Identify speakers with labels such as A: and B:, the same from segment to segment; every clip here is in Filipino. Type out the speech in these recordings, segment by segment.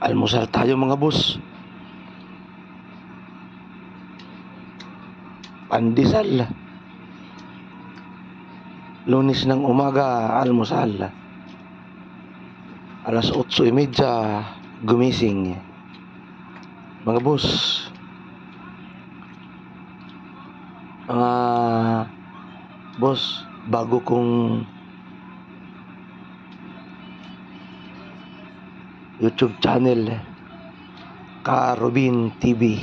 A: Almusal tayo mga boss. Pandesal. Lunes ng umaga, almusal. Alas 8:30 gumising. Mga boss. Mga boss, bago kong YouTube channel, Ka Robin TV.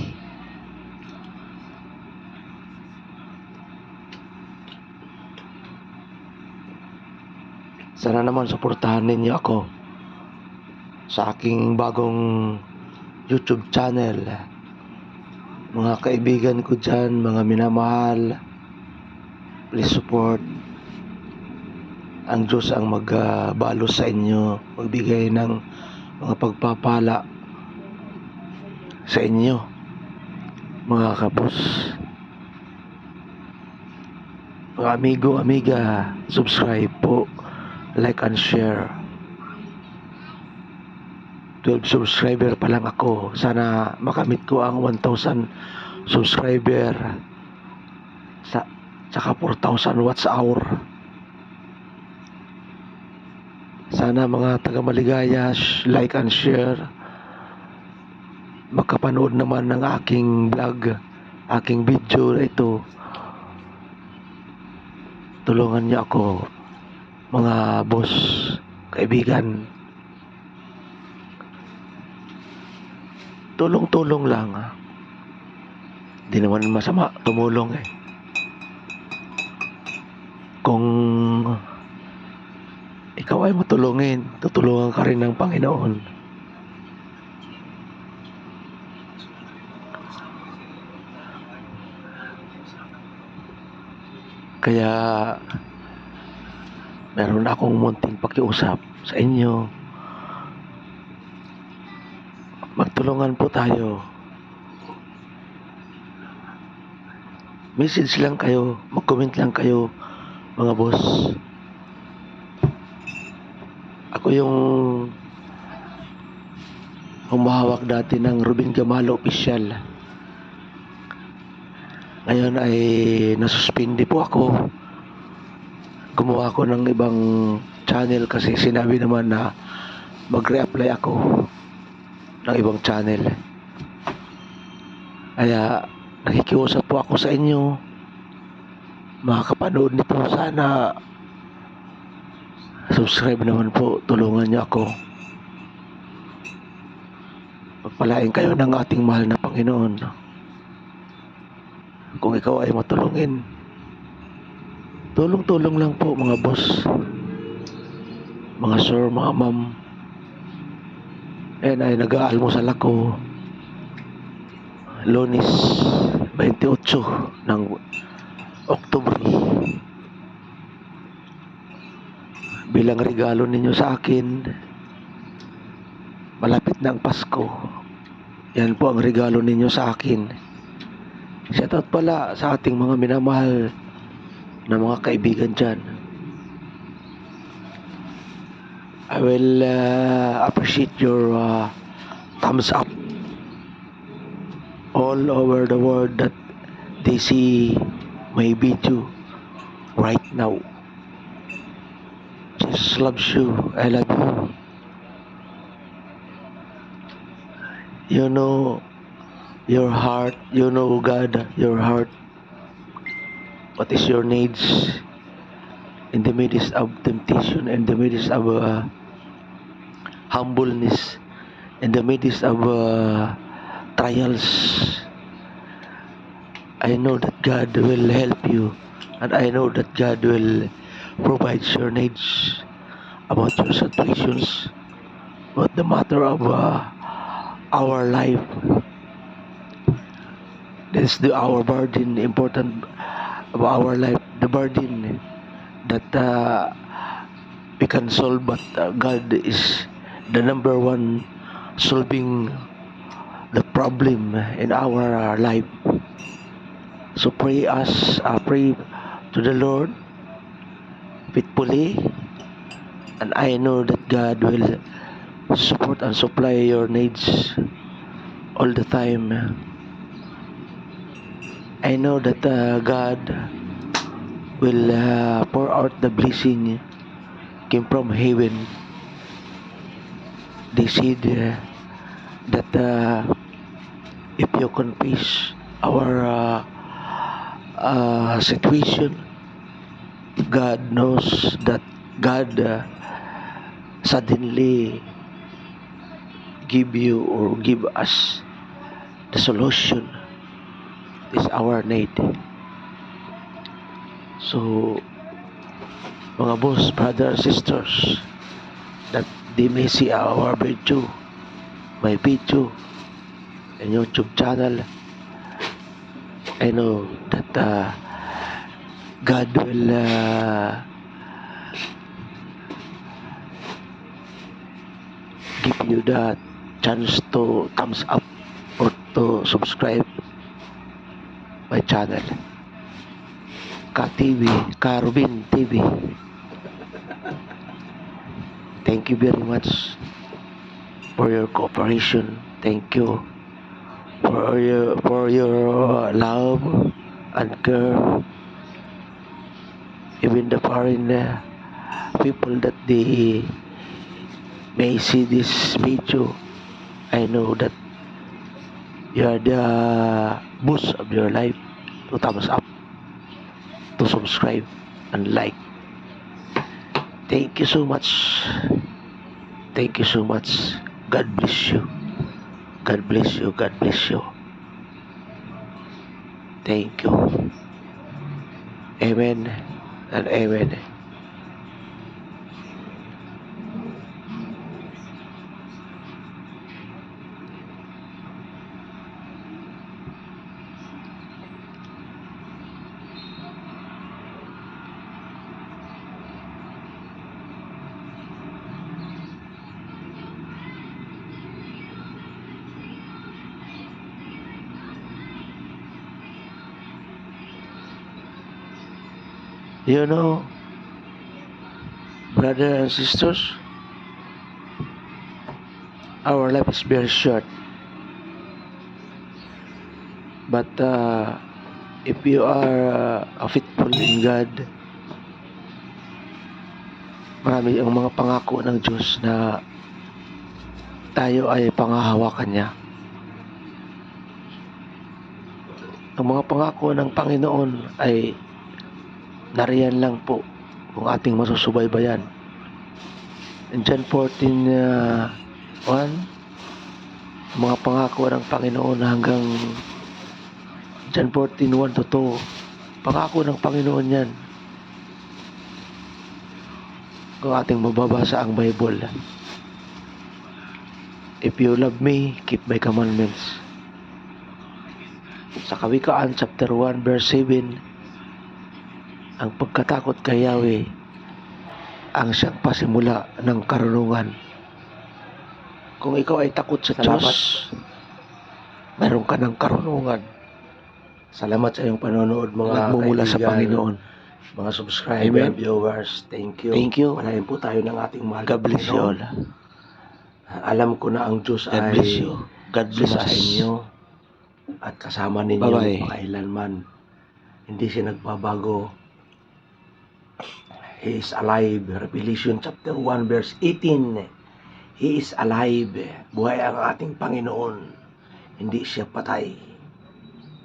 A: Sana naman suportahan ninyo ako sa aking bagong YouTube channel. Mga kaibigan ko dyan, mga minamahal, please support. Ang Diyos ang magbalos sa inyo, magbigay ng mga pagpapala sa inyo, mga kabos. Mga amigo, amiga, subscribe po, like and share. 12 subscriber pa lang ako. Sana makamit ko ang 1,000 subscriber sa tsaka 4,000 watts hour. Sana mga taga Maligaya, like and share. Makapanood naman ng aking vlog, aking video na ito. Tulungan niyo ako, mga boss, kaibigan. Tulong-tulong lang. Di naman masama tumulong eh. Kung ikaw ay matulungin, tutulungan ka rin ng Panginoon. Kaya meron akong munting pakiusap sa inyo. Magtulungan po tayo. Message lang kayo, mag-comment lang kayo, mga boss. Ako yung humahawak dati ng Robin Gamalo Official. Ngayon ay nasuspindi po ako. Gumawa ako ng ibang channel kasi sinabi naman na mag-reapply ako ng ibang channel. Kaya nakikiusap po ako sa inyo, mga kapanood nito, sana subscribe naman po, tulungan niyo ako. Pagpalain kayo ng ating mahal na Panginoon. Kung ikaw ay matulungin, tulong-tulong lang po, mga boss, mga sir, mga ma'am. Ayan ay nag-aalmusal ako Lunes 28 ng Oktubre bilang regalo ninyo sa akin. Malapit na ang Pasko. Yan po ang regalo ninyo sa akin. Shoutout pala sa ating mga minamahal na mga kaibigan dyan. I will appreciate your thumbs up all over the world that they see my video right now. Jesus loves you. I love you. You know your heart. You know God, your heart. What is your needs in the midst of temptation, in the midst of humbleness, in the midst of trials. I know that God will help you, and I know that God will provide your needs about your situations, about the matter of our life. This is our burden, important of our life, the burden that we can solve, but God is the number one solving the problem in our life. So pray to the Lord faithfully, and I know that God will support and supply your needs all the time. I know that God will pour out the blessing came from heaven. They said that if you confess our situation, God knows that God suddenly give you or give us the solution is our need. So, mga boss, brothers, sisters, that they may see our video, my video, and YouTube channel, I know that God will give you the chance to thumbs up or to subscribe my channel. Ka TV, Ka Rubin TV. Thank you very much for your cooperation. Thank you for your love and care. Even the foreign people that they may see this video, I know that you are the boost of your life. To thumbs up, to subscribe, and like. Thank you so much. Thank you so much. God bless you. God bless you. God bless you. Thank you. Amen and amen. You know, brothers and sisters, our life is very short. But if you are faithful in God, marami ang mga pangako ng Diyos na tayo ay pangahawakan niya. Ang mga pangako ng Panginoon ay nariyan lang po kung ating masusubaybayan. In John 14:1, mga pangako ng Panginoon hanggang John 14:1 to 2, pangako ng Panginoon yan. Kung ating mababasa ang Bible, if you love me, keep my commandments. Sa Kawikaan chapter 1 verse 7, ang pagkatakot kay Yahweh ang siyang pasimula ng karunungan. Kung ikaw ay takot sa Diyos, mayroon ka ng karunungan.
B: Salamat sa iyong panonood mga
A: Nagmumula sa
B: kaibigan,
A: Panginoon.
B: mga subscriber,
A: Amen.
B: viewers. Thank you.
A: Thank you.
B: Panahin po tayo ng ating mahal
A: God
B: na
A: bless you all.
B: Panginoon. Alam ko na ang Diyos
A: God
B: ay
A: bless you. God bless
B: suma sa
A: us.
B: inyo at kasama ninyo
A: Bye-bye.
B: kailanman. Hindi siya nagbabago. He is alive. Revelation chapter 1 verse 18. He is alive. Buhay ang ating Panginoon. Hindi siya patay.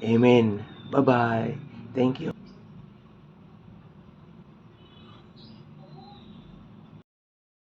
B: Amen. Bye-bye. Thank you.